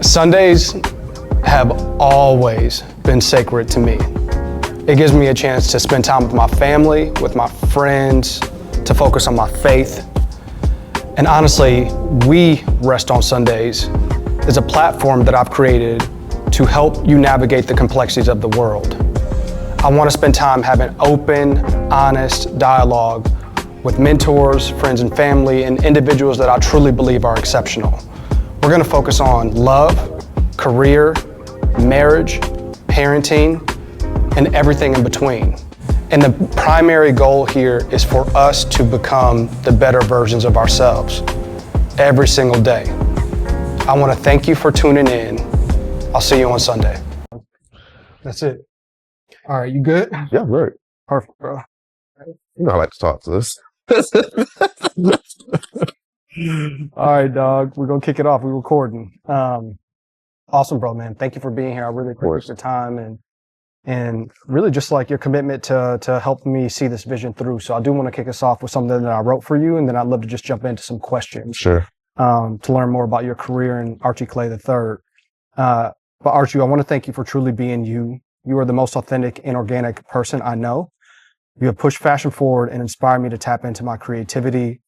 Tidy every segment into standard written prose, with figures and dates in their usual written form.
Sundays have always been sacred to me. It gives me a chance to spend time with my family, with my friends, to focus on my faith. And honestly, We Rest on Sundays is a platform that I've created to help you navigate the complexities of the world. I want to spend time having open, honest dialogue with mentors, friends and family, and individuals that I truly believe are exceptional. We're going to focus on love, career, marriage, parenting, and everything in between. And the primary goal here is for us to become the better versions of ourselves every single day. I want to thank you for tuning in. I'll see you on Sunday. That's it. All right, you good? Yeah, right. Perfect, bro. You know I like to talk to this. All right, dog. We're going to kick it off. We're recording. Awesome, bro, man. Thank you for being here. I really appreciate your time and really just like your commitment to help me see this vision through. So I do want to kick us off with something that I wrote for you, and then I'd love to just jump into some questions. Sure. To learn more about your career and Archie Clay III. But Archie, I want to thank you for truly being you. You are the most authentic and organic person I know. You have pushed fashion forward and inspired me to tap into my creativity.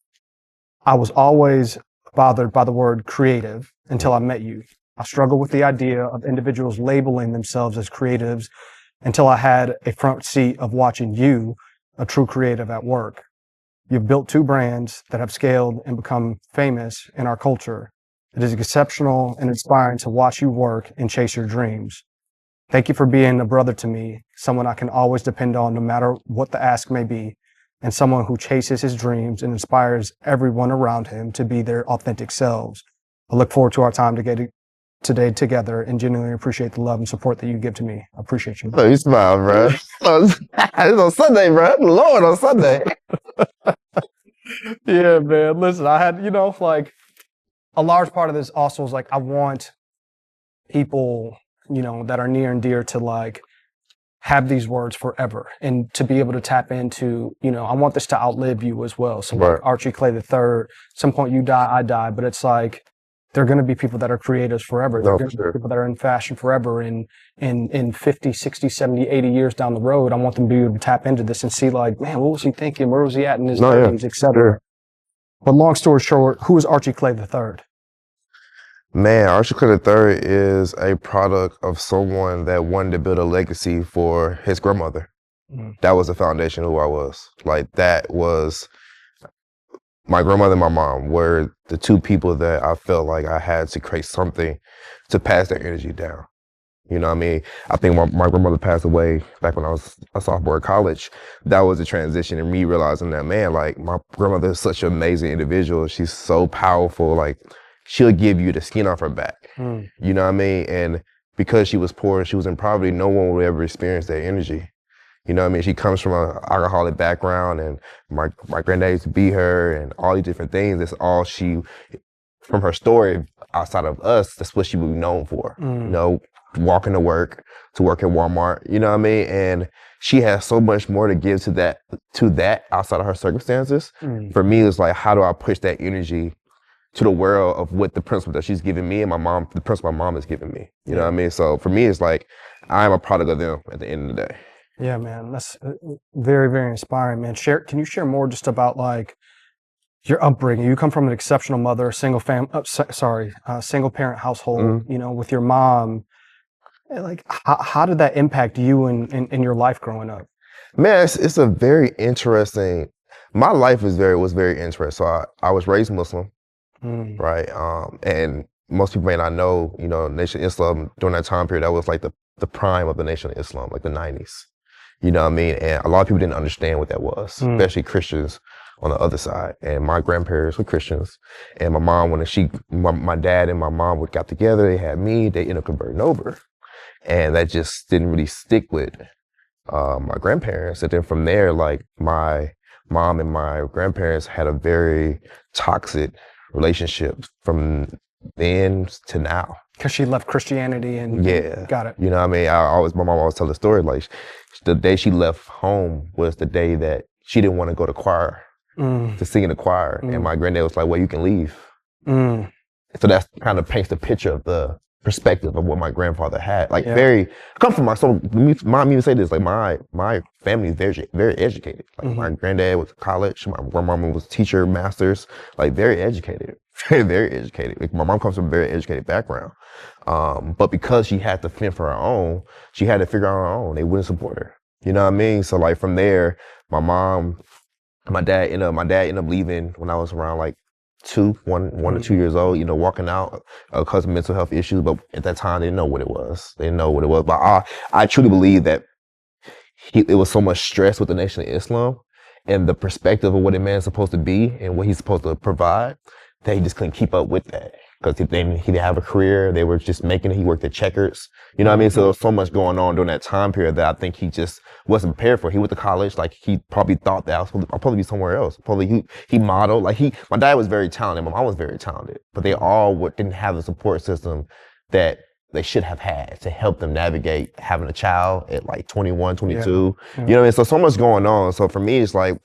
I was always bothered by the word creative until I met you. I struggled with the idea of individuals labeling themselves as creatives until I had a front seat of watching you, a true creative, at work. You've built 2 brands that have scaled and become famous in our culture. It is exceptional and inspiring to watch you work and chase your dreams. Thank you for being a brother to me, someone I can always depend on no matter what the ask may be, and someone who chases his dreams and inspires everyone around him to be their authentic selves. I look forward to our time today together and genuinely appreciate the love and support that you give to me. I appreciate you. Oh, you smile, bro. It's on Sunday, bro. Lord, on Sunday. Yeah, man. Listen, I had, like a large part of this also is like, I want people, that are near and dear to like have these words forever and to be able to tap into, I want this to outlive you as well. So Right. like Archie Clay III, some point you die, I die, but it's like, there are going to be people that are creators forever. There are going to be people that are in fashion forever. And in 50, 60, 70, 80 years down the road, I want them to be able to tap into this and see like, man, what was he thinking? Where was he at in his dreams, et cetera. Sure. But long story short, who is Archie Clay III? Man, Archie Clay III is a product of someone that wanted to build a legacy for his grandmother. That was the foundation of who I was. Like, that was my grandmother and my mom were the 2 people that I felt like I had to create something to pass that energy down. You know what I mean? I think my grandmother passed away back when I was a sophomore in college. That was a transition in me realizing that, man, like, my grandmother is such an amazing individual. She's so powerful. Like, she'll give you the skin off her back. You know what I mean? And because she was poor and she was in poverty, no one would ever experience that energy. You know what I mean? She comes from an alcoholic background, and my granddad used to beat her and all these different things. That's all she, from her story outside of us, that's what she would be known for. Walking to work at Walmart, you know what I mean? And she has so much more to give to that outside of her circumstances. For me, it's like, how do I push that energy to the world of what the principle that she's giving me and the principle my mom is giving me. You know what I mean? So for me, it's like, I'm a product of them at the end of the day. Yeah, man, that's very, very inspiring, man. Can you share more just about like your upbringing? You come from an exceptional mother, single parent household, with your mom. Like, how did that impact you in your life growing up? Man, it's a very interesting. My life was very interesting. So I was raised Muslim, right? And most people may not know, Nation of Islam during that time period, that was like the prime of the Nation of Islam, like the 90s. You know what I mean? And a lot of people didn't understand what that was, especially Christians on the other side. And my grandparents were Christians. And my mom, my dad and my mom got together, they had me, they ended up converting over. And that just didn't really stick with my grandparents. And then from there, like, my mom and my grandparents had a very toxic relationship from then to now. Because she left Christianity and got it. You know what I mean? My mom always tell the story, like, the day she left home was the day that she didn't want to go to choir, to sing in the choir. And my granddad was like, well, you can leave. So that kind of paints the picture of the perspective of what my grandfather had. Like I come from mom even say this, like my family is very educated. Like my granddad was college, my grandmama was teacher, masters, like very educated. Very educated. Like my mom comes from a very educated background. But because she had to fend for her own, she had to figure out her own. They wouldn't support her. You know what I mean? So like from there, my dad ended up leaving when I was around like 1 to 2 years old, walking out because of mental health issues. But at that time, they didn't know what it was. But I truly believe that it was so much stress with the Nation of Islam and the perspective of what a man's supposed to be and what he's supposed to provide, that he just couldn't keep up with that. Because he didn't have a career. They were just he worked at Checkers. You know what I mean? So there was so much going on during that time period that I think he just wasn't prepared for. He went to college, like he probably thought that I'll probably be somewhere else. Probably he modeled, my dad was very talented, my mom was very talented, but they all didn't have the support system that they should have had to help them navigate having a child at like 21, 22. You know what I mean? So much going on. So for me, it's like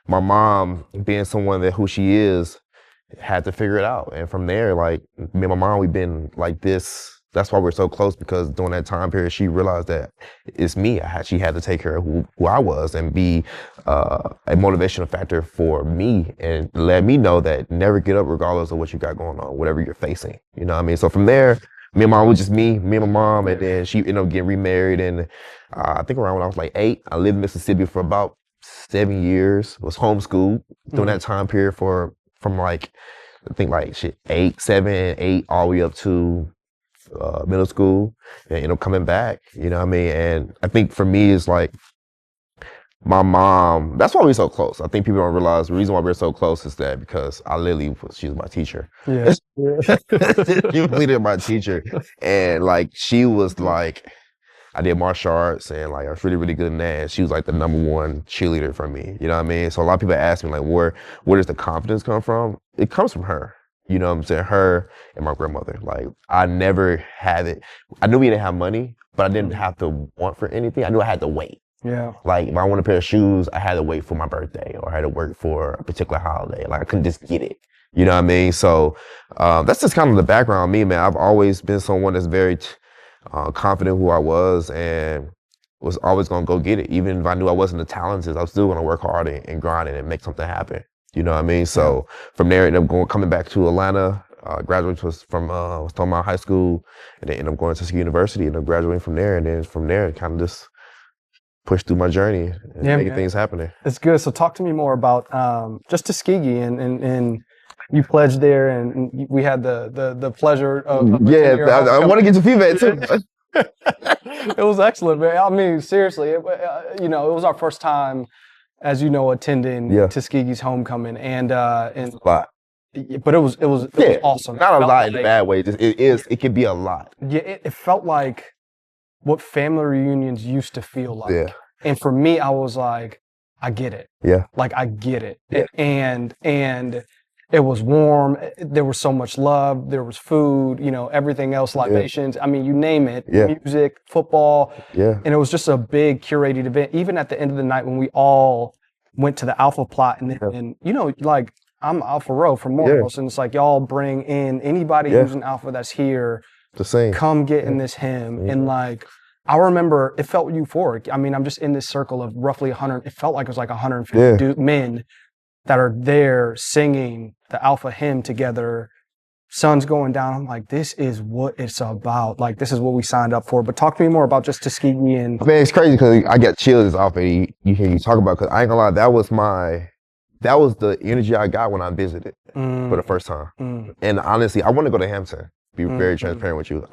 my mom being someone who she is, had to figure it out. And from there, like me and my mom, we've been like this. That's why we're so close, because during that time period, she realized that it's me. She had to take care of who I was and be a motivational factor for me and let me know that never get up regardless of what you got going on, whatever you're facing. You know what I mean? So from there, me and mom was just me and my mom, and then she ended up getting remarried. And I think around when I was like 8, I lived in Mississippi for about 7 years, was homeschooled during that time period from like, I think like 7, 8, all the way up to middle school, and coming back, you know what I mean? And I think for me, it's like my mom, that's why we're so close. I think people don't realize the reason why we're so close is that because she was my teacher. Yeah. She was literally my teacher. And like, she was like, I did martial arts and like I was really, really good in that. She was like the #1 cheerleader for me. You know what I mean? So a lot of people ask me like, where does the confidence come from? It comes from her. You know what I'm saying? Her and my grandmother. Like I never had it. I knew we didn't have money, but I didn't have to want for anything. I knew I had to wait. Yeah. Like if I wanted a pair of shoes, I had to wait for my birthday, or I had to work for a particular holiday. Like I couldn't just get it. You know what I mean? So that's just kind of the background of me, man. I've always been someone that's very confident who I was, and was always gonna go get it. Even if I knew I wasn't the talented, I was still gonna work hard and grind it and make something happen. You know what I mean? So from there, I ended up coming back to Atlanta. Graduated from Stone High School, and then ended up going to Tuskegee University, and then graduating from there. And then from there, kind of just pushed through my journey and making things happening. It's good. So talk to me more about just Tuskegee and you pledged there, and we had the pleasure of I want to get your feedback too. It was excellent, man. I mean, seriously, it was our first time, as you know, attending Tuskegee's homecoming, and a lot. But it was awesome. Not a lot in a bad way. Just it can be a lot. Yeah, it felt like what family reunions used to feel like. Yeah. And for me, I was like, I get it. Yeah. Like I get it. Yeah. And it was warm. There was so much love. There was food, everything else, libations. Yeah. I mean, you name it. Yeah. Music, football. Yeah. And it was just a big curated event. Even at the end of the night when we all went to the Alpha Plot and like I'm Alpha Row from Morehouse, and it's like y'all bring in anybody who's an Alpha that's here. The same. Come get in this hymn. And like, I remember it felt euphoric. I mean, I'm just in this circle of roughly 100. It felt like it was like 150 men that are there singing the Alpha hymn together. Sun's going down. I'm like, this is what it's about. Like, this is what we signed up for. But talk to me more about just Tuskegee and. Man, it's crazy because I get chills off of you hear you talk about. Because I ain't gonna lie, that was the energy I got when I visited for the first time. And honestly, I want to go to Hampton. Be very transparent with you.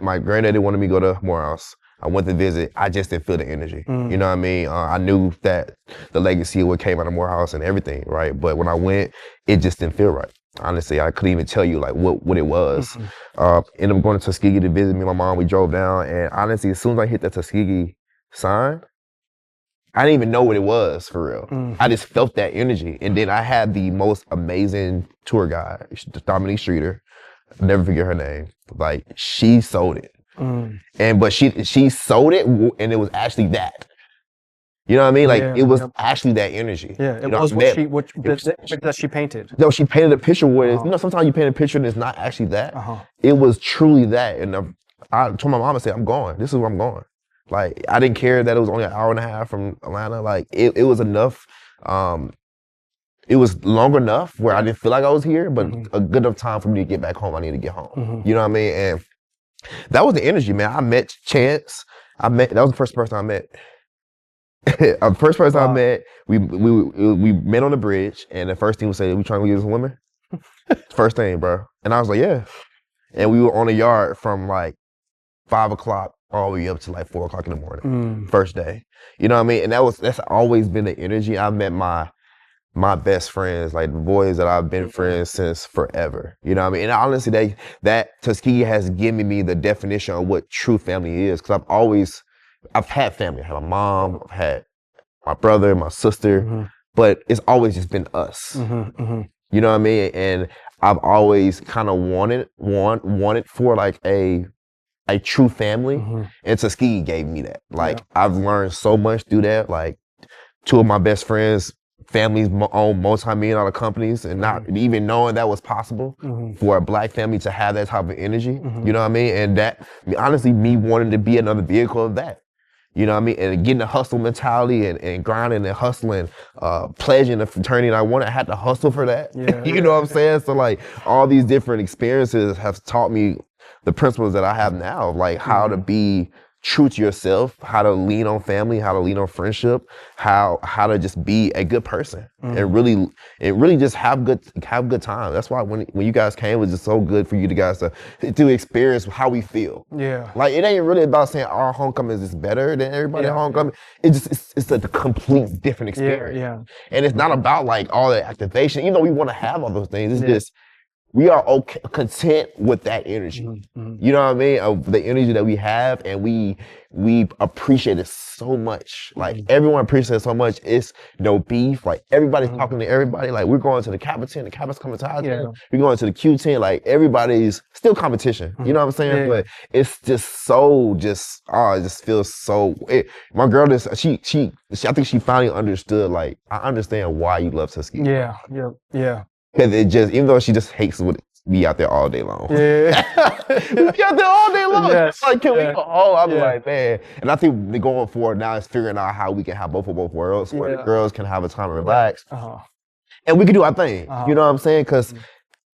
My granddaddy wanted me to go to Morehouse. I went to visit. I just didn't feel the energy. You know what I mean? I knew that the legacy of what came out of Morehouse and everything, right? But when I went, it just didn't feel right. Honestly, I couldn't even tell you like what it was. Ended up going to Tuskegee to visit me and my mom. We drove down, and honestly, as soon as I hit the Tuskegee sign, I didn't even know what it was for real. I just felt that energy. And then I had the most amazing tour guide, Dominique Streeter. I'll never forget her name. Like, she sold it. But she sold it, and it was actually that. You know what I mean? Like, Yeah, it was yep. actually that energy. Yeah, it You know, was that she painted. no, she painted a picture with Uh-huh. you know, sometimes you paint a picture and it's not actually that. Uh-huh. It was truly that. And I told my mom, I said, I'm going. This is where I'm going. Like, I didn't care that it was only an hour and a half from Atlanta. Like, it was enough. It was long enough where I didn't feel like I was here, but a good enough time for me to get back home. I need to get home. You know what I mean? And that was the energy, man. I met Chance. That was the first person I met. The first person I met, we met on the bridge, and the first thing we said, "We trying to get some women." First thing, bro. And I was like, "Yeah." And we were on the yard from like 5 o'clock all the way up to like 4 o'clock in the morning. First day, you know what I mean? And that's always been the energy. I met my best friends, like the boys that I've been friends since forever. You know what I mean? And honestly, that Tuskegee has given me the definition of what true family is, because I've had family. I had my mom, I've had my brother, my sister, but it's always just been us. You know what I mean? And I've always kind of wanted for like a true family, and Tuskegee gave me that. Like, I've learned so much through that. Like, two of my best friends, families own multi-million-dollar companies, and not even knowing that was possible for a Black family to have that type of energy. You know what I mean? And that, honestly, me wanting to be another vehicle of that. You know what I mean? And getting the hustle mentality and grinding and hustling, pledging the fraternity. And I had to hustle for that. You know what I'm saying? So like, all these different experiences have taught me the principles that I have now, like how to be true to yourself, how to lean on family, how to lean on friendship, how to just be a good person and really just have good time. That's why when you guys came, it was just so good for you guys to experience how we feel. Yeah. Like, it ain't really about saying our homecoming is better than everybody at homecoming. It's a complete different experience. Yeah. And it's not about like all the activation, even though we want to have all those things. It's just, we are content with that energy. You know what I mean? Of the energy that we have, and we appreciate it so much. Like, everyone appreciates it so much. It's no beef. Like, everybody's talking to everybody. Like, we're going to the Kappa tent, the Kappa's coming to our tent. We're going to the Q tent. Like, everybody's still competition. You know what I'm saying? But it's just so it just feels so. My girl, I think she finally understood. Like, I understand why you love Tuskegee. Yeah. Because it just, even though she just hates be out there all day long. Yeah. We be out there all day long. Yes. Like, can we go home? I'll be like, man. And I think going forward now is figuring out how we can have both worlds, where the girls can have a time to relax. And we can do our thing. You know what I'm saying? Because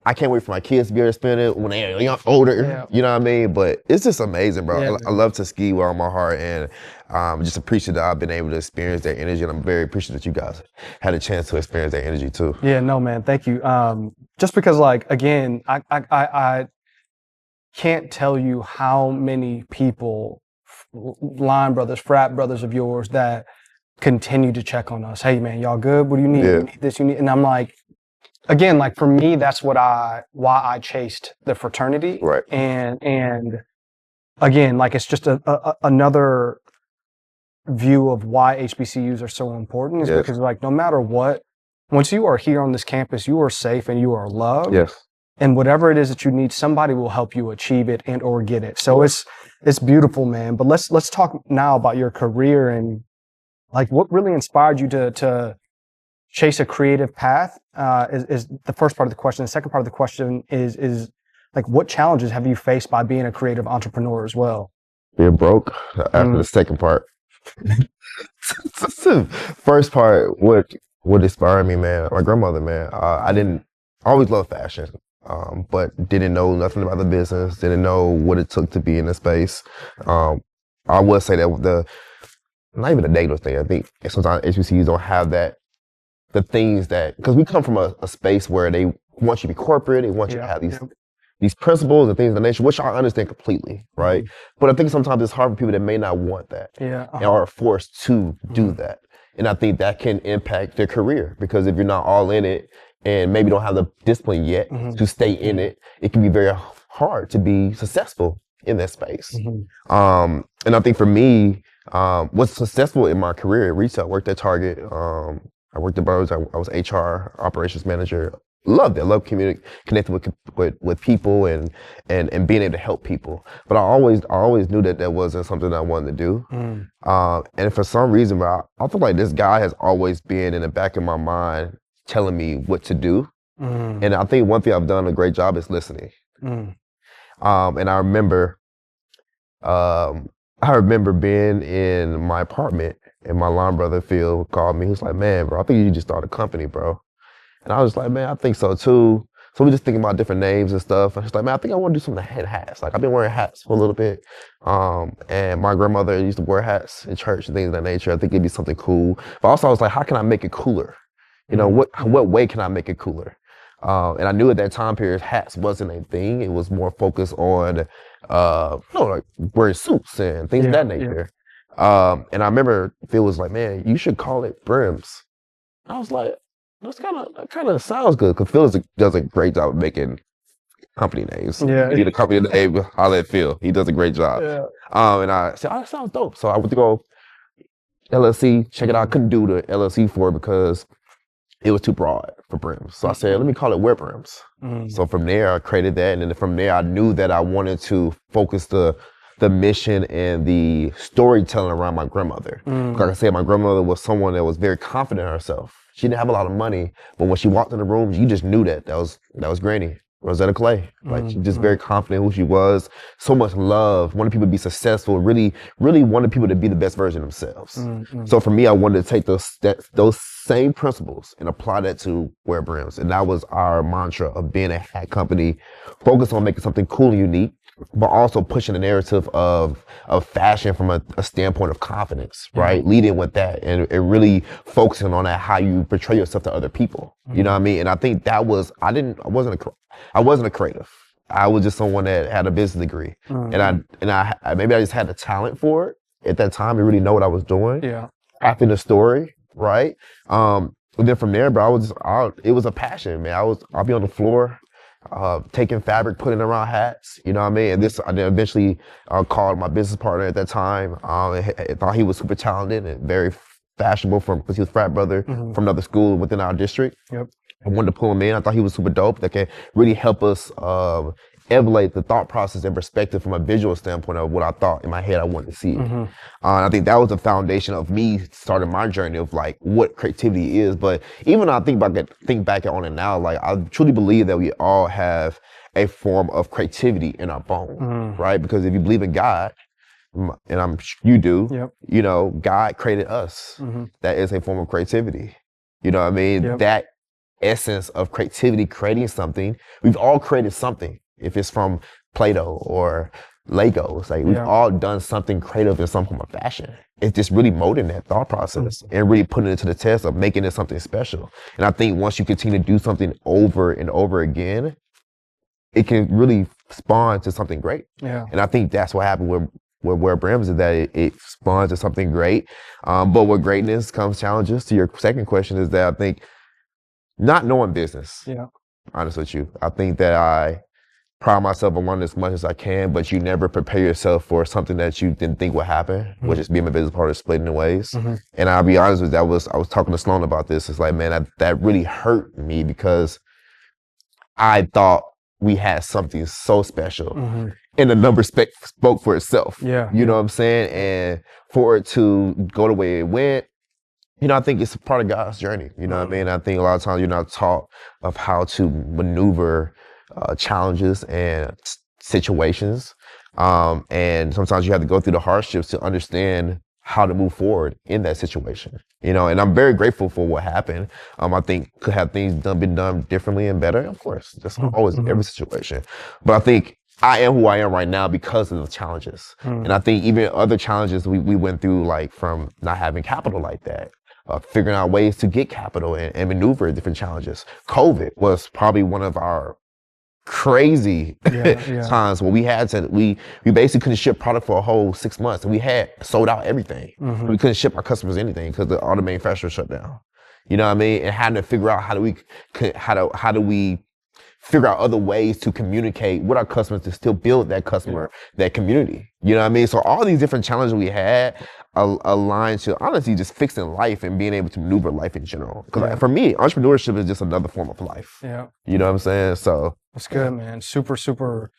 I can't wait for my kids to be able to spend it when they're older. You know what I mean? But it's just amazing, bro. I love Tuskegee with all my heart, and just appreciate that I've been able to experience that energy, and I'm very appreciative that you guys had a chance to experience that energy too. Yeah, no, man, thank you. Just because, like, again, I can't tell you how many people, line brothers, frat brothers of yours, that continue to check on us. Hey, man, y'all good? What do you need? You need this, you need, and I'm like, again, like, for me, that's why I chased the fraternity. Right. And again, like, it's just another view of why HBCUs are so important, is because, like, no matter what, once you are here on this campus, you are safe and you are loved. Yes. And whatever it is that you need, somebody will help you achieve it and or get it. So it's beautiful, man. But let's talk now about your career and, like, what really inspired you to chase a creative path, is the first part of the question. The second part of the question is like, what challenges have you faced by being a creative entrepreneur as well? Being broke after the second part. First part, what inspired me, man, my grandmother, man. I always loved fashion, but didn't know nothing about the business, didn't know what it took to be in the space. I would say that not even a negative thing. I think sometimes HBCUs don't have the things that, because we come from a space where they want you to be corporate, they want you to have these principles and things of the nature, which I understand completely, right? But I think sometimes it's hard for people that may not want that and are forced to do that. And I think that can impact their career, because if you're not all in it and maybe don't have the discipline yet to stay in it, it can be very hard to be successful in that space. And I think for me, what's successful in my career at retail, I worked at Target, I worked at Burroughs, I was HR, operations manager, loved it. I love connecting with people and being able to help people. But I always knew that wasn't something I wanted to do. And for some reason, I feel like this guy has always been in the back of my mind telling me what to do. And I think one thing I've done a great job is listening. And I remember being in my apartment and my line brother Phil called me. He was like, man, bro, I think you need to start a company, bro. And I was like, man, I think so too. So we just thinking about different names and stuff. And he's like, man, I think I want to do something that had hats. Like I've been wearing hats for a little bit. And my grandmother used to wear hats in church and things of that nature. I think it'd be something cool. But also I was like, how can I make it cooler? You know, what way can I make it cooler? And I knew at that time period, hats wasn't a thing. It was more focused on, like wearing suits and things of that nature. And I remember Phil was like, man, you should call it Brims. I was like, that kind of sounds good, because Phil does a great job of making company names. Yeah. You need a company name, I'll let Phil. He does a great job. Yeah. And I said, oh, that sounds dope. So I went to go LLC, check it out. I couldn't do the LLC for it because it was too broad for Brims. So I said, let me call it Wear Brims. So from there, I created that. And then from there, I knew that I wanted to focus the mission and the storytelling around my grandmother. Like I said, my grandmother was someone that was very confident in herself. She didn't have a lot of money, but when she walked in the room, you just knew that was Granny, Rosetta Clay. Like she just very confident who she was, so much love, wanted people to be successful, really wanted people to be the best version of themselves. So for me, I wanted to take those same principles and apply that to Wear Brims. And that was our mantra of being a hat company, focused on making something cool and unique, but also pushing the narrative of fashion from a standpoint of confidence, right? Leading with that and really focusing on that, how you portray yourself to other people. You know what I mean? And I think that was, I wasn't a creative. I was just someone that had a business degree. And I maybe I just had the talent for it at that time to really know what I was doing. Yeah. Crafting the story, right? And then from there, bro, it was a passion, man. I'll be on the floor, taking fabric, putting it around hats, you know what I mean? And I then eventually called my business partner at that time. I thought he was super talented and very fashionable because he was a frat brother from another school within our district. Yep. I wanted to pull him in. I thought he was super dope. That can really help us elevate the thought process and perspective from a visual standpoint of what I thought in my head I wanted to see. And I think that was the foundation of me starting my journey of like what creativity is. But even when I think back on it now, like I truly believe that we all have a form of creativity in our bones, right? Because if you believe in God, and you do, you know, God created us. That is a form of creativity. You know what I mean? That essence of creativity, creating something. We've all created something. If it's from Play-Doh or Legos, like we've all done something creative in some form of fashion. It's just really molding that thought process and really putting it to the test of making it something special. And I think once you continue to do something over and over again, it can really spawn to something great. Yeah. And I think that's what happened with Wear Brims, is that it spawns to something great. But with greatness comes challenges. To your second question is that I think not knowing business. Yeah. Honest with you. I think that I pride myself on learning as much as I can, but you never prepare yourself for something that you didn't think would happen, which is being my business partner splitting in ways. And I'll be honest with you, I was talking to Sloan about this. It's like, man, that really hurt me because I thought we had something so special. And the number spoke for itself. Yeah. You know what I'm saying? And for it to go the way it went, you know, I think it's a part of God's journey. You know what I mean? I think a lot of times you're not taught of how to maneuver challenges and situations. And sometimes you have to go through the hardships to understand how to move forward in that situation. You know, and I'm very grateful for what happened. I think could have things been done differently and better. Of course, that's always every situation. But I think I am who I am right now because of the challenges. And I think even other challenges we went through, like from not having capital like that, figuring out ways to get capital and maneuver different challenges. COVID was probably one of our crazy times where we basically couldn't ship product for a whole 6 months, and we had sold out everything. We couldn't ship our customers anything because all the manufacturers shut down. You know what I mean? And having to figure out how do we figure out other ways to communicate with our customers to still build that customer, that community. You know what I mean? So all these different challenges we had aligned to honestly just fixing life and being able to maneuver life in general. Because for me, entrepreneurship is just another form of life. Yeah. You know what I'm saying? So that's good, man. Super, super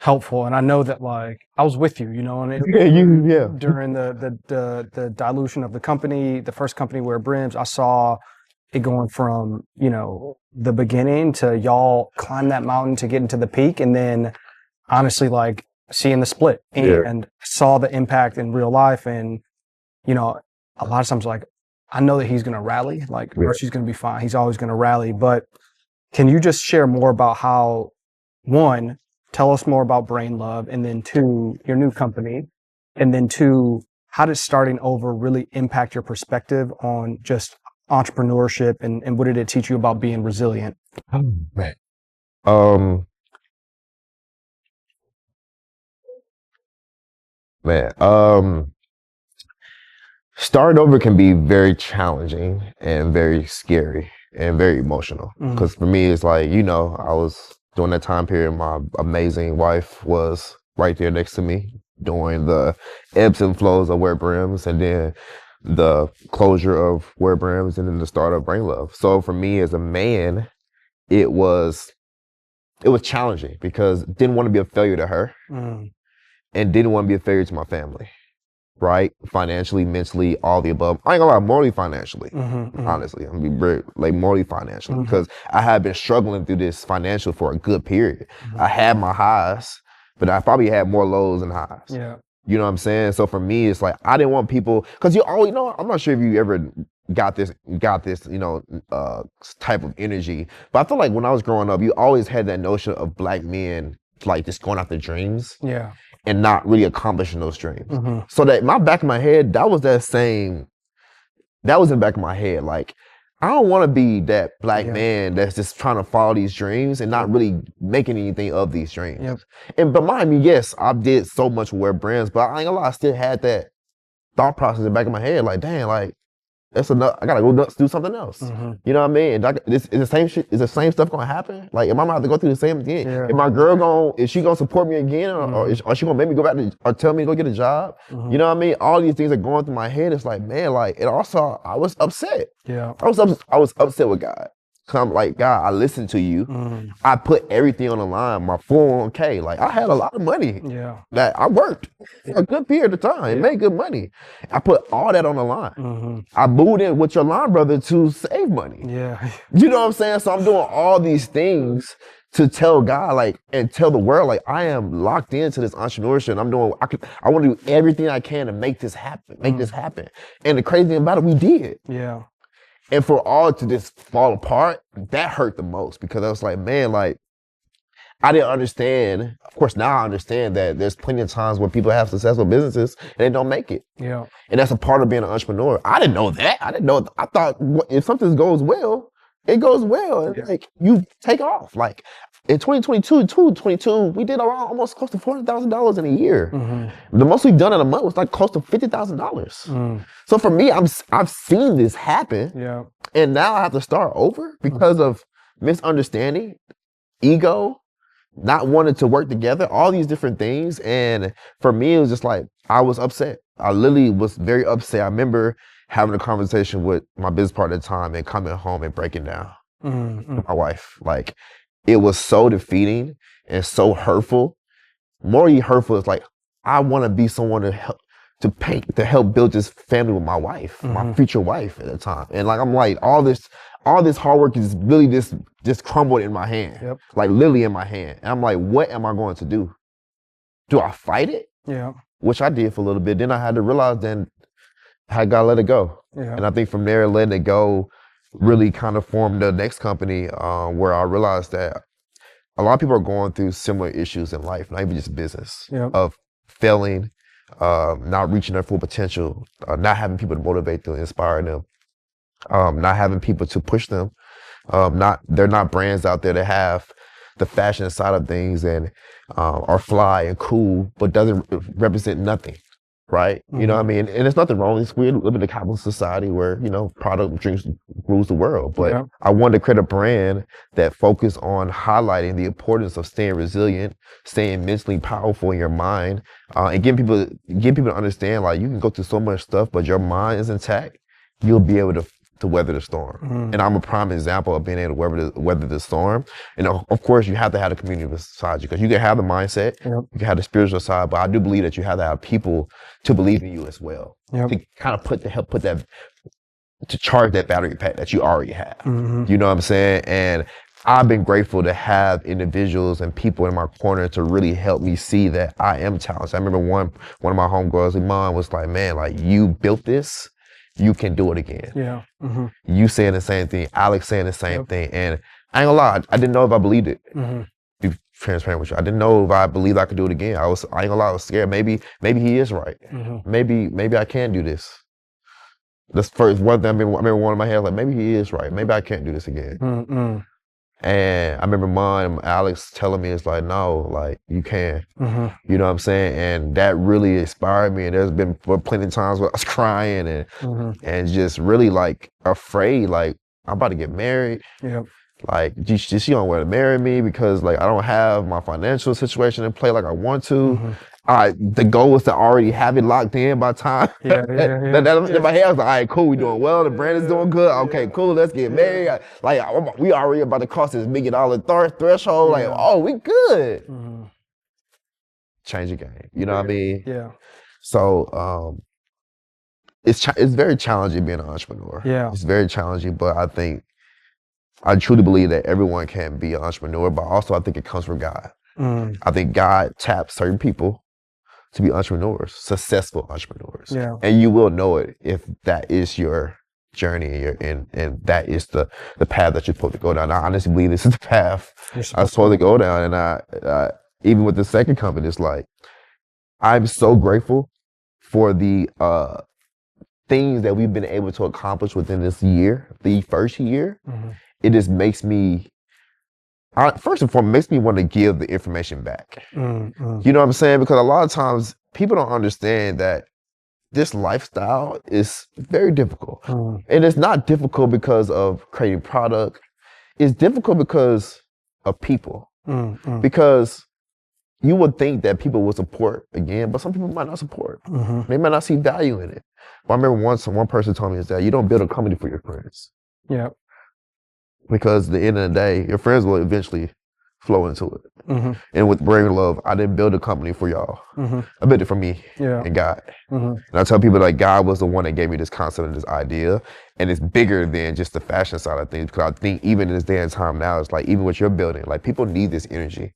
helpful. And I know that like I was with you, you know, and during the dilution of the company, the first company Wear Brims, I saw it going from, you know, the beginning to y'all climb that mountain to get into the peak, and then honestly like seeing the split and saw the impact in real life. And you know, a lot of times like I know that he's gonna rally, like Archie's gonna be fine, he's always gonna rally. But can you just share more about how, one, tell us more about Brain Love, and then two, your new company, and then two, how does starting over really impact your perspective on just entrepreneurship, and what did it teach you about being resilient? Oh, man. Starting over can be very challenging and very scary and very emotional. Because for me, it's like, you know, I was during that time period, my amazing wife was right there next to me during the ebbs and flows of Wear Brims, and then the closure of Wear Brims, and then the start of Brain Love. So for me as a man, it was challenging because didn't want to be a failure to her and didn't want to be a failure to my family, right? Financially, mentally, all the above. I ain't gonna lie, morally, financially, honestly. I'm gonna be very, like, morally, financially, because I had been struggling through this financial for a good period. I had my highs, but I probably had more lows than highs. Yeah. You know what I'm saying? So for me, it's like, I didn't want people, because you always, you know, I'm not sure if you ever got this, you know, type of energy, but I feel like when I was growing up, you always had that notion of black men, like, just going after dreams. Yeah. And not really accomplishing those dreams. So that in the back of my head, that was in the back of my head. Like, I don't want to be that black man that's just trying to follow these dreams and not really making anything of these dreams. But mind me, yes, I did so much with Wear Brands, but I ain't gonna lie, I still had that thought process in the back of my head. Like, damn, like, that's enough. I gotta go do something else. You know what I mean? Is the same shit? Is the same stuff gonna happen? Like, am I gonna have to go through the same thing? Is my girl is she gonna support me again, or is she gonna make me go back or tell me to go get a job? You know what I mean? All these things are going through my head. It's like, man, like, and also I was upset. I was upset with God. So I'm like, God, I listened to you. I put everything on the line. My 401k, like, I had a lot of money that I worked for a good period of time and made good money. I put all that on the line. I moved in with your line brother to save money. You know what I'm saying? So I'm doing all these things to tell God, like, and tell the world, like, I am locked into this entrepreneurship. I want to do everything I can to make this happen, And the crazy thing about it, we did. And for all to just fall apart, that hurt the most, because I was like, man, like, I didn't understand. Of course, now I understand that there's plenty of times where people have successful businesses and they don't make it. And that's a part of being an entrepreneur. I didn't know that. I thought if something goes well, it goes well. And like, you take off. Like, in 2022, we did around almost close to $400,000 in a year. The most we've done in a month was like close to $50,000. So for me, I've seen this happen, and now I have to start over because of misunderstanding, ego, not wanting to work together, all these different things. And for me, it was just like, I was upset. I literally was very upset. I remember having a conversation with my business partner at the time and coming home and breaking down with my wife. Like, it was so defeating and so hurtful. Morally hurtful is like, I want to be someone to help build this family with my wife, my future wife at the time. And like, I'm like, all this hard work is really just crumbled in my hand, like literally in my hand. And I'm like, what am I going to do? Do I fight it? Which I did for a little bit. Then I had to realize then I gotta let it go. And I think from there, letting it go really kind of formed the next company, where I realized that a lot of people are going through similar issues in life, not even just business, of failing, not reaching their full potential, not having people to motivate them, inspire them, not having people to push them. They're not brands out there that have the fashion side of things and are fly and cool, but doesn't represent nothing. right? You know what I mean? And there's nothing wrong. We live in a capitalist society where, you know, product drinks rules the world. But I wanted to create a brand that focused on highlighting the importance of staying resilient, staying mentally powerful in your mind, and getting people to understand, like, you can go through so much stuff, but your mind is intact, you'll be able to weather the storm. And I'm a prime example of being able to weather the storm. And of course, you have to have the community beside you, because you can have the mindset, you can have the spiritual side, but I do believe that you have to have people to believe in you as well, to kind of to charge that battery pack that you already have. You know what I'm saying? And I've been grateful to have individuals and people in my corner to really help me see that I am talented. I remember one of my homegirls, Iman, was like, man, like, you built this, you can do it again. You saying the same thing, Alex saying the same thing. And I ain't gonna lie, I didn't know if I believed it. Be transparent with you. I didn't know if I believed I could do it again. I ain't gonna lie, I was scared. Maybe he is right. Maybe I can do this. That's first one thing I remember one in my head, like, maybe he is right. Maybe I can't do this again. And I remember Mom, Alex telling me, it's like, no, like, you can. You know what I'm saying? And that really inspired me. And there's been plenty of times where I was crying and just really, like, afraid, like, I'm about to get married. Like, she don't want to marry me because, like, I don't have my financial situation in play like I want to. The goal was to already have it locked in by time. In my head, I was like, all right, cool, we doing well, the brand is doing good. Okay, cool, let's get married. We already about to cross this $1 million threshold. Like, oh, we good. Change the game. You know what I mean? So it's very challenging being an entrepreneur. It's very challenging, but I truly believe that everyone can be an entrepreneur, but also I think it comes from God. I think God taps certain people to be entrepreneurs, successful entrepreneurs. And you will know it if that is your journey and that is the path that you're supposed to go down. I honestly believe this is the path I'm supposed to go down. And I even with the second company, it's like, I'm so grateful for the things that we've been able to accomplish within this year, the first year. It just makes me, first and foremost, makes me want to give the information back. You know what I'm saying? Because a lot of times people don't understand that this lifestyle is very difficult. And it's not difficult because of creating product. It's difficult because of people. Because you would think that people would support again, but some people might not support. They might not see value in it. But I remember once one person told me is that you don't build a company for your friends. Because at the end of the day, your friends will eventually flow into it. And with Bring Love, I didn't build a company for y'all. I built it for me and God. And I tell people, like, God was the one that gave me this concept and this idea. And it's bigger than just the fashion side of things. Because I think even in this day and time now, it's like, even what you're building, like, people need this energy.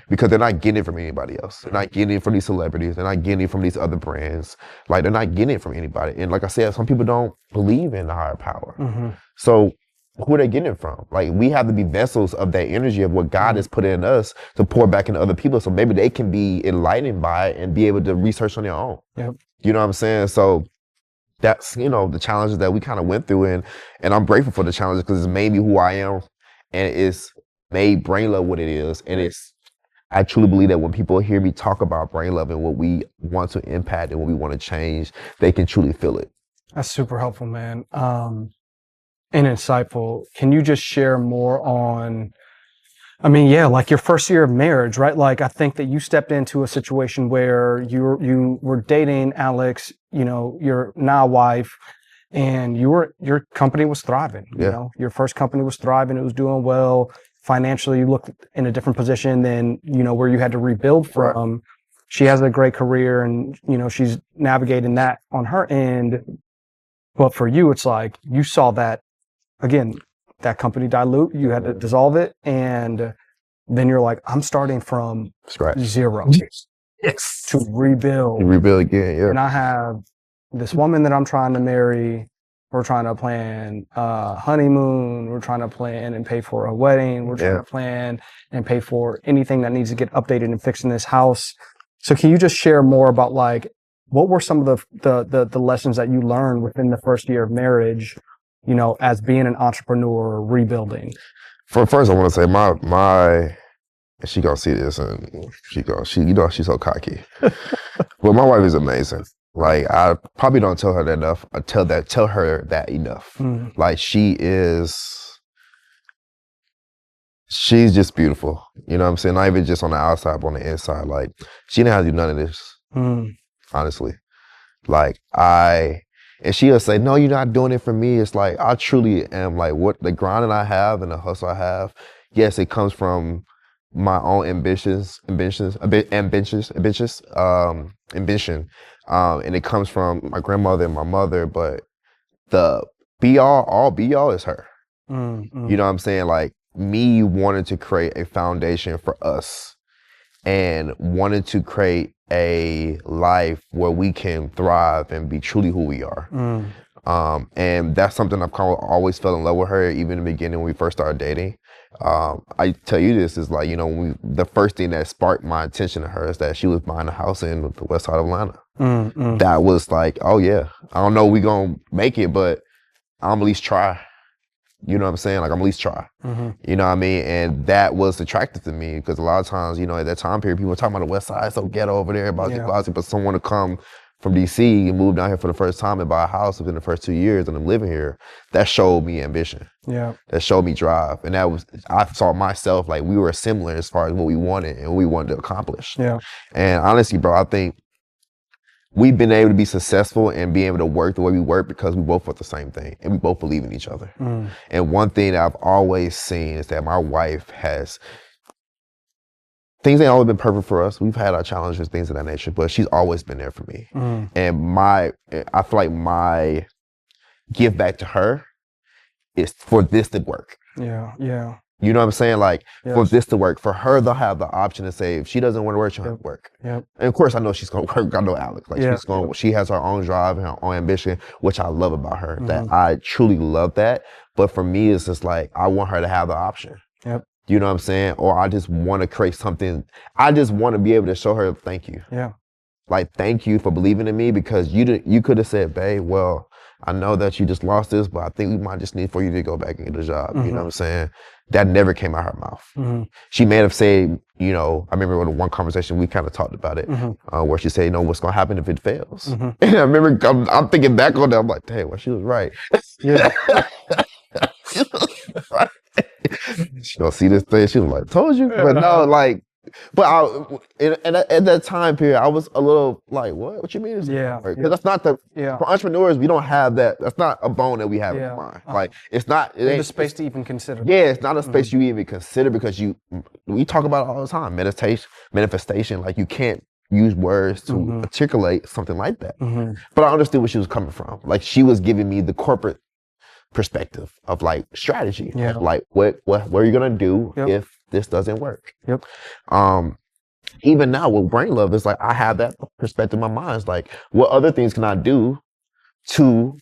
Because they're not getting it from anybody else. They're not getting it from these celebrities. They're not getting it from these other brands. Like, they're not getting it from anybody. And like I said, some people don't believe in the higher power. So who are they getting it from? Like, we have to be vessels of that energy of what God has put in us to pour back into other people, so maybe they can be enlightened by it and be able to research on their own. You know what I'm saying? So that's, you know, the challenges that we kind of went through, and I'm grateful for the challenges because it's made me who I am, and it's made Brain Love what it is. And I truly believe that when people hear me talk about Brain Love and what we want to impact and what we want to change, they can truly feel it. That's super helpful, man. And insightful. Can you just share more on, I mean, like your first year of marriage, right? Like, I think that you stepped into a situation where you were dating Alex, you know, your now wife, and your company was thriving. You know, your first company was thriving. It was doing well. Financially, you looked in a different position than, you know, where you had to rebuild from. She has a great career and, you know, she's navigating that on her end. But for you, it's like, you saw that, again, that company dilute, you had to dissolve it, and then you're like, I'm starting from scratch, zero to rebuild. You rebuild again, And I have this woman that I'm trying to marry. We're trying to plan a honeymoon. We're trying to plan and pay for a wedding. We're trying to plan and pay for anything that needs to get updated and fixed in this house. So can you just share more about, like, what were some of the lessons that you learned within the first year of marriage, you know, as being an entrepreneur, rebuilding? First, I want to say my she gonna see this and she you know, she's so cocky. But my wife is amazing. Like, I probably don't tell her that enough. I tell her that enough. Like, she's just beautiful. You know what I'm saying? Not even just on the outside, but on the inside. Like, she didn't have to do none of this. Honestly. Like, and she'll say, no, you're not doing it for me. It's like, I truly am, like, what the grind that I have and the hustle I have, yes, it comes from my own ambition. And it comes from my grandmother and my mother, but the be all is her. You know what I'm saying? Like, me wanting to create a foundation for us and wanting to create a life where we can thrive and be truly who we are. And that's something I've kind of always fell in love with her, even in the beginning when we first started dating. I tell you this is like, you know, the first thing that sparked my attention to her is that she was buying a house in the west side of Atlanta. That was like, oh yeah, I don't know we gonna make it, but I'm at least try. You know what I'm saying? Like, I'm at least try. You know what I mean? And that was attractive to me because a lot of times, you know, at that time period, people were talking about the West Side, so ghetto over there, but someone to come from DC and move down here for the first time and buy a house within the first 2 years and I'm living here, that showed me ambition. That showed me drive. And I saw myself, like, we were similar as far as what we wanted and what we wanted to accomplish. And honestly, bro, I think we've been able to be successful and be able to work the way we work because we both want the same thing and we both believe in each other. And one thing that I've always seen is that my wife things ain't always been perfect for us. We've had our challenges, things of that nature, but she's always been there for me. And I feel like my give back to her is for this to work. You know what I'm saying? Like, for this to work, for her, they'll have the option to say, if she doesn't want to work, she'll have to work. And of course, I know she's going to work. I know Alex. Like, she has her own drive and her own ambition, which I love about her, that I truly love that. But for me, it's just like, I want her to have the option. You know what I'm saying? Or I just want to create something. I just want to be able to show her thank you. Like, thank you for believing in me because you could have said, babe, well, I know that you just lost this, but I think we might just need for you to go back and get a job. You know what I'm saying? That never came out her mouth. She may have said, you know, I remember in one conversation we kind of talked about it, where she said, you know, what's going to happen if it fails? And I remember I'm thinking back on that, I'm like, damn, well, she was right. She gonna see this thing. She was like, told you. But no, like, at that time period, I was a little like, what you mean? Because that's not for entrepreneurs, we don't have that. That's not a bone that we have in our mind. Like, it's not. It ain't a space to even consider. It's not a space you even consider because we talk about it all the time. Manifestation, like, you can't use words to articulate something like that. But I understood where she was coming from. Like, she was giving me the corporate perspective of, like, strategy. Of, like, what are you gonna do if this doesn't work? Even now with Brain Love, it's like I have that perspective in my mind. It's like, what other things can I do to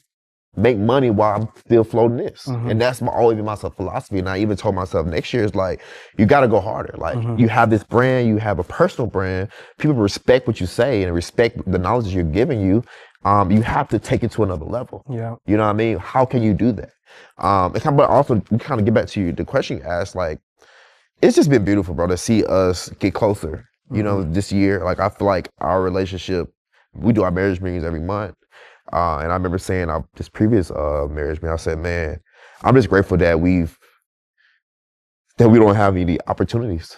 make money while I'm still floating this? And that's always been my philosophy. And I even told myself next year is like, you got to go harder. Like, you have this brand, you have a personal brand. People respect what you say and respect the knowledge you're giving you. You have to take it to another level. You know what I mean? How can you do that? But also, kind of get back to the question you asked, like, it's just been beautiful, bro, to see us get closer. You know, this year, like, I feel like our relationship, we do our marriage meetings every month. And I remember saying this previous marriage meeting, I said, man, I'm just grateful that we don't have any opportunities.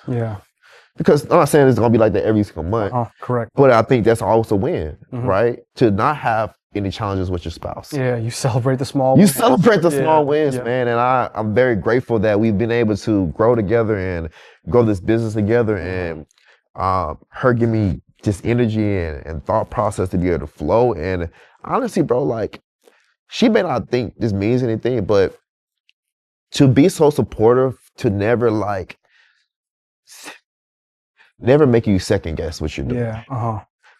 Because I'm not saying it's going to be like that every single month. Correct. But I think that's also a win, right? To not have any challenges with your spouse. You celebrate the small wins. You celebrate the small wins, man. And I'm very grateful that we've been able to grow together and grow this business together. And her give me just energy and thought process to be able to flow. And honestly, bro, like, she may not think this means anything, but to be so supportive, to never make you second guess what you're doing.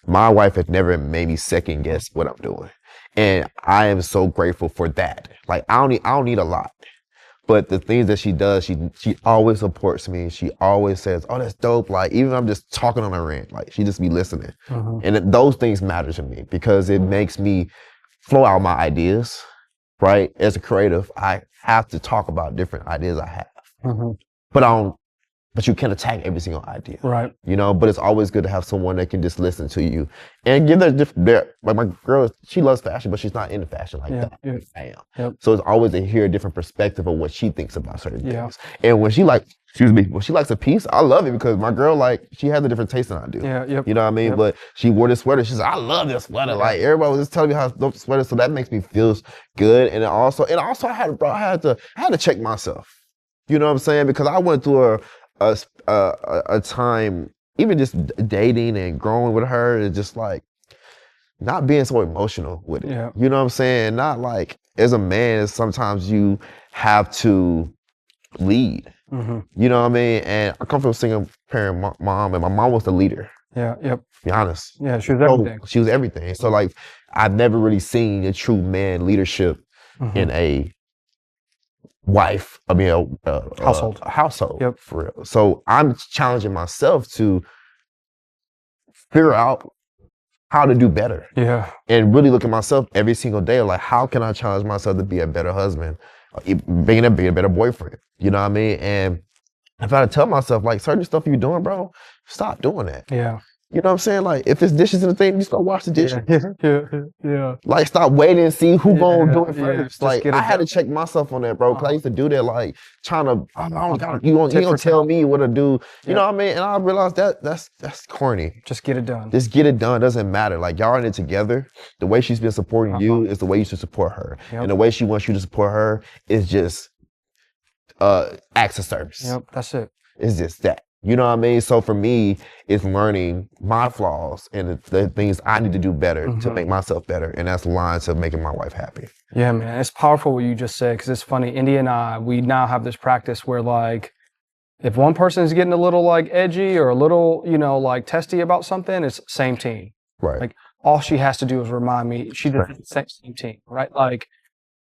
My wife has never made me second guess what I'm doing. And I am so grateful for that. Like, I don't need a lot. But the things that she does, she always supports me. She always says, oh, that's dope. Like, even if I'm just talking on her end, like, she just be listening. And those things matter to me because it makes me flow out my ideas, right? As a creative, I have to talk about different ideas I have. But I don't but you can't attack every single idea. Right. You know, but it's always good to have someone that can just listen to you and give their like my girl, she loves fashion, but she's not into fashion like that. Yeah. I am. Yep. So it's always to hear a different perspective of what she thinks about certain Yeah. things. And when she when she likes a piece, I love it because my girl, like, she has a different taste than I do. Yeah. Yep. You know what I mean? Yep. But she wore this sweater. She's like, I love this sweater. Yeah. Like, everybody was just telling me how dope the sweater. So that makes me feel good. And also I had to check myself. You know what I'm saying? Because I went through a time, even just dating and growing with her, is just like not being so emotional with it. Yeah. You know what I'm saying? Not like, as a man, sometimes you have to lead. Mm-hmm. You know what I mean? And I come from a single parent mom, and my mom was the leader. Yeah. Yep. To be honest. Yeah. She was everything. She was everything. So like, I've never really seen a true man leadership in a wife. I mean, household. A household. Yep. For real. So I'm challenging myself to figure out how to do better. Yeah. And really look at myself every single day. Like, how can I challenge myself to be a better husband? Being a better boyfriend. You know what I mean? And if I tell myself, like, certain stuff you're doing, bro, stop doing that. Yeah. You know what I'm saying? Like, if it's dishes in the thing, just go wash the dishes. Yeah. Like, stop waiting and see who gonna do it first. Yeah. Like, I had to check myself on that, bro, because I used to do that, like, trying to, you gonna tell me what to do. You know what I mean? And I realized that's corny. Just get it done. Just get it done. Doesn't matter. Like, y'all are in it together. The way she's been supporting you is the way you should support her. Yep. And the way she wants you to support her is just acts of service. Yep. That's it. It's just that. You know what I mean? So for me, it's learning my flaws and the things I need to do better to make myself better. And that's aligned to making my wife happy. Yeah, man. It's powerful what you just said, because it's funny. India and I, we now have this practice where, like, if one person is getting a little, like, edgy or a little, you know, like, testy about something, it's same team. Right. Like, all she has to do is remind me she did the same team, right? Like,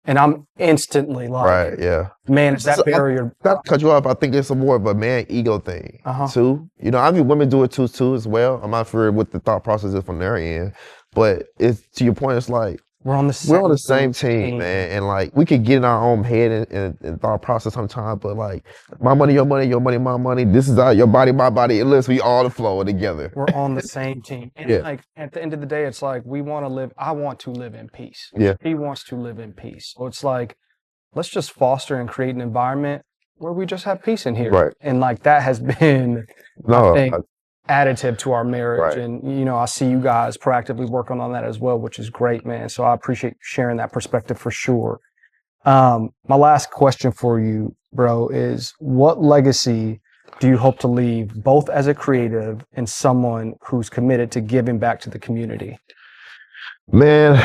and I'm instantly like, right, yeah. Man, it's that barrier. Not to cut you off, I think it's more of a man ego thing, too. You know, I mean, women do it too as well. I'm not sure what the thought process is from their end, but it's, to your point, it's like, we're on the same team, man. And like, we could get in our own head and thought process sometimes, but like, my money, your money, my money, this is your body, my body, unless we all flow together. We're on the same team. And like, at the end of the day, it's like, I want to live in peace. Yeah. He wants to live in peace. So it's like, let's just foster and create an environment where we just have peace in here. Right. And like, that has been, I think, additive to our marriage. Right. And, you know, I see you guys proactively working on that as well, which is great, man. So I appreciate you sharing that perspective for sure. My last question for you, bro, is what legacy do you hope to leave both as a creative and someone who's committed to giving back to the community? Man,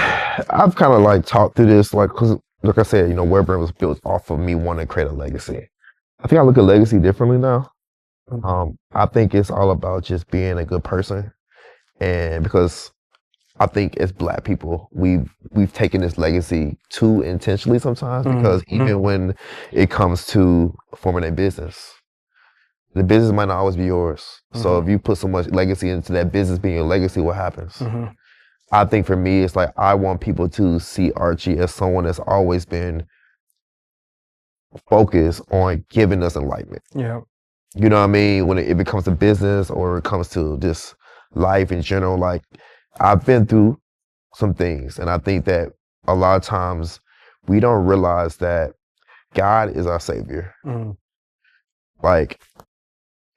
I've kind of like talked through this, like, cause like I said, you know, WearBrand was built off of me wanting to create a legacy. I think I look at legacy differently now. I think it's all about just being a good person, and because I think as Black people, we've taken this legacy too intentionally sometimes, because even when it comes to forming a business, the business might not always be yours. So if you put so much legacy into that business being your legacy, what happens? I think for me, it's like, I want people to see Archie as someone that's always been focused on giving us enlightenment. Yeah. You know what I mean? When it becomes a business or it comes to just life in general, like, I've been through some things, and I think that a lot of times we don't realize that God is our savior. Like,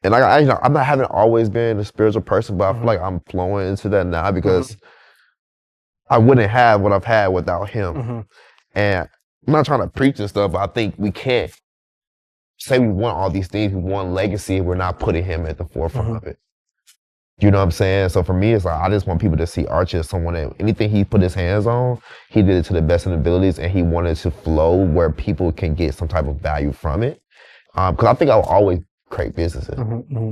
and you know, I haven't always been a spiritual person, but I feel like I'm flowing into that now, because I wouldn't have what I've had without him. And I'm not trying to preach and stuff, but I think we can't say we want all these things, we want legacy, and we're not putting him at the forefront of it. You know what I'm saying? So for me, it's like, I just want people to see Archie as someone that anything he put his hands on, he did it to the best of his abilities, and he wanted to flow where people can get some type of value from it. Because I think I'll always create businesses,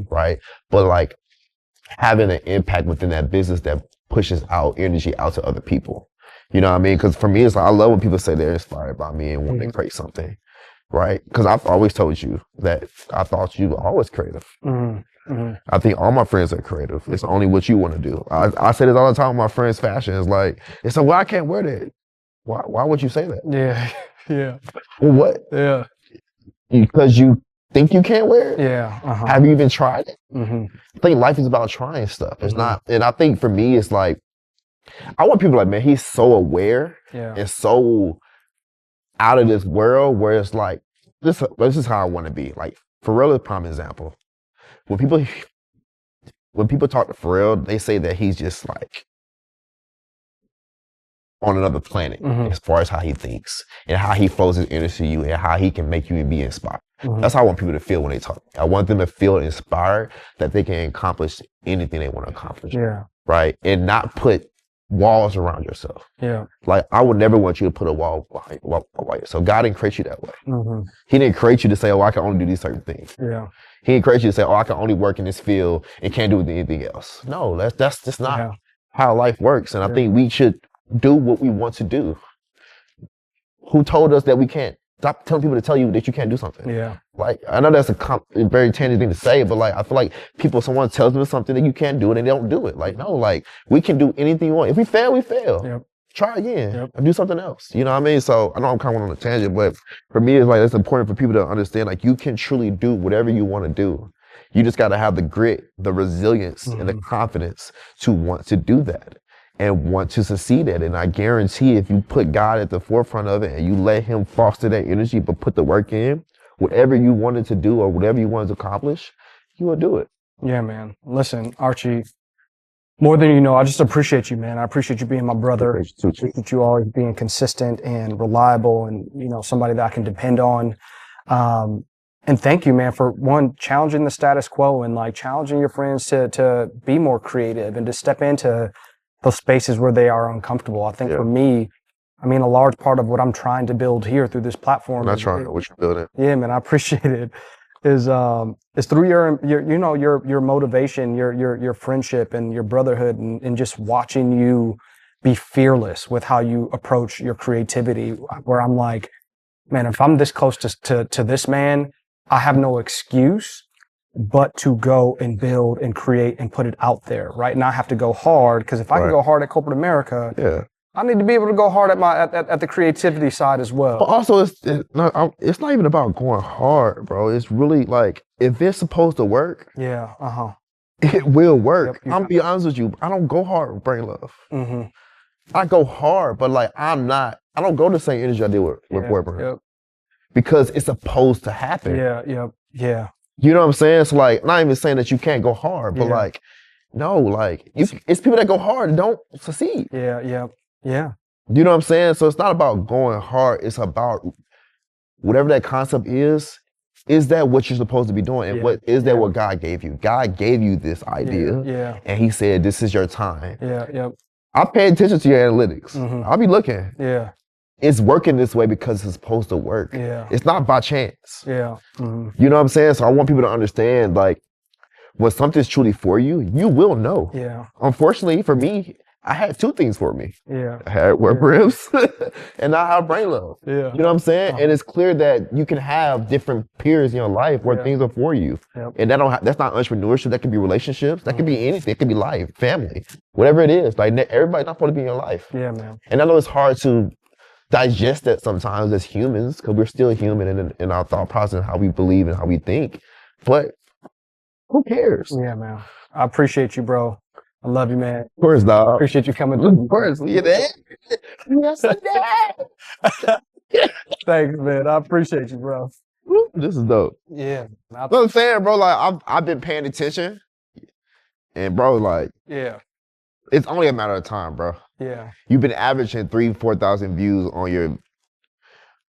right? But like, having an impact within that business that pushes out energy out to other people. You know what I mean? Because for me, it's like, I love when people say they're inspired by me and want to create something. Right? Because I've always told you that I thought you were always creative. I think all my friends are creative. It's only what you want to do. I say this all the time with my friends' fashion. It's like, well, I can't wear that. Why would you say that? Yeah. Well, what? Yeah. Because you think you can't wear it? Yeah. Have you even tried it? Mm-hmm. I think life is about trying stuff. It's not, and I think for me, it's like, I want people like, man, he's so aware and so out of this world where it's like, this is how I want to be. Like, Pharrell is a prime example. When people talk to Pharrell, they say that he's just like on another planet as far as how he thinks and how he flows his energy to you and how he can make you be inspired. That's how I want people to feel when they talk. I want them to feel inspired that they can accomplish anything they want to accomplish. Yeah. Right? And not put walls around yourself. Yeah. Like, I would never want you to put a wall behind yourself. God didn't create you that way. He didn't create you to say, oh, I can only do these certain things. Yeah. He didn't create you to say, oh, I can only work in this field and can't do anything else. No, that's just not how life works. And I think we should do what we want to do. Who told us that we can't? Stop telling people to tell you that you can't do something. Yeah. Like, I know that's a very tangible thing to say, but like, I feel like someone tells them something that you can't do it and they don't do it. Like, no, like, we can do anything you want. If we fail, we fail. Yep. Try again. Or do something else. You know what I mean? So I know I'm kind of on a tangent, but for me, it's like, it's important for people to understand, like, you can truly do whatever you want to do. You just got to have the grit, the resilience, and the confidence to want to do that and want to succeed at it. And I guarantee if you put God at the forefront of it and you let him foster that energy, but put the work in, whatever you wanted to do or whatever you wanted to accomplish, you will do it. Yeah, man. Listen, Archie, more than you know, I just appreciate you, man. I appreciate you being my brother. I appreciate you always being consistent and reliable and, you know, somebody that I can depend on. And thank you, man, for one, challenging the status quo and like challenging your friends to be more creative and to step into those spaces where they are uncomfortable. I think for me, I mean, a large part of what I'm trying to build here through this platform. I'm not trying to what you're building. Yeah, man, I appreciate it. Is through your motivation, your friendship and your brotherhood and just watching you be fearless with how you approach your creativity, where I'm like, man, if I'm this close to this man, I have no excuse but to go and build and create and put it out there, right? And I have to go hard, because if I can go hard at corporate America, I need to be able to go hard at the creativity side as well. But also, it's not even about going hard, bro. It's really like, if it's supposed to work, it will work. Yep, I'm be honest with you, I don't go hard with Brain Love. I go hard, but like, I don't go the same energy I did with Brain. Because it's supposed to happen. Yeah. You know what I'm saying? So like, not even saying that you can't go hard, but like, no, like, it's people that go hard and don't succeed. Yeah. You know what I'm saying? So it's not about going hard. It's about whatever that concept is that what you're supposed to be doing? And what is that what God gave you? God gave you this idea. And he said, this is your time. I pay attention to your analytics. I'll be looking. It's working this way because it's supposed to work. It's not by chance. You know what I'm saying? So I want people to understand, like, when something's truly for you, you will know. Unfortunately for me, I had two things for me. I had Web Rims and I have Brain Love. You know what I'm saying? And it's clear that you can have different periods in your life where things are for you. And that's not entrepreneurship. That could be relationships. That could be anything. It could be life, family, whatever it is. Like, everybody's not supposed to be in your life. Man. And I know it's hard to digest that sometimes as humans, because we're still human in our thought process and how we believe and how we think. But who cares? Yeah, man. I appreciate you, bro. I love you, man. Of course, dog. I appreciate you coming through. Of course. You there? Yes, I did. Thanks, man. I appreciate you, bro. This is dope. Yeah. What I'm saying, bro, like, I've been paying attention. And, bro, like, it's only a matter of time, bro. You've been averaging 3,000-4,000 views on your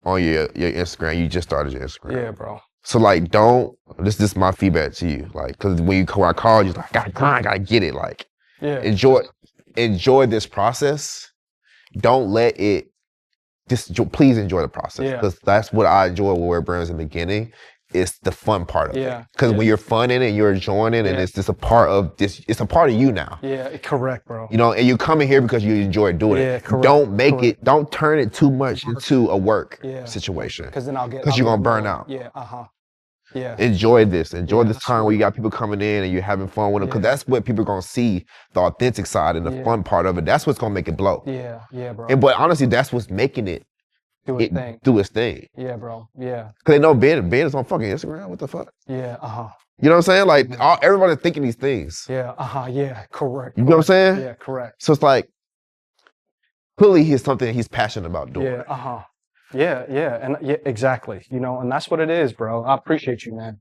Instagram. You just started your Instagram. Bro. So like, this is my feedback to you. Like, cause when I called you, like, I gotta get it. Like, enjoy this process. Don't let it, please enjoy the process. Cause that's what I enjoy with Wear Brands in the beginning. It's the fun part of it. Because when you're fun in it, you're enjoying it, and it's just a part of this. It's a part of you now. Correct, bro. You know, and you're coming here because you enjoy doing it. Correct. Don't turn it too much into a work situation. Because then because you're gonna burn out. Enjoy this. Enjoy this time where you got people coming in and you're having fun with them. Because that's what people are gonna see, the authentic side and the fun part of it. That's what's gonna make it blow. Bro. But honestly, that's what's making it Do his thing. do his thing. Yeah, bro. Yeah. Cause they know Ben is on fucking Instagram. What the fuck? Yeah. You know what I'm saying? Like everybody's thinking these things. Yeah. Yeah. Correct. You know what I'm saying? Yeah. Correct. So it's like clearly he's something he's passionate about doing. Yeah. Yeah. Yeah. And yeah, exactly. You know, and that's what it is, bro. I appreciate you, man.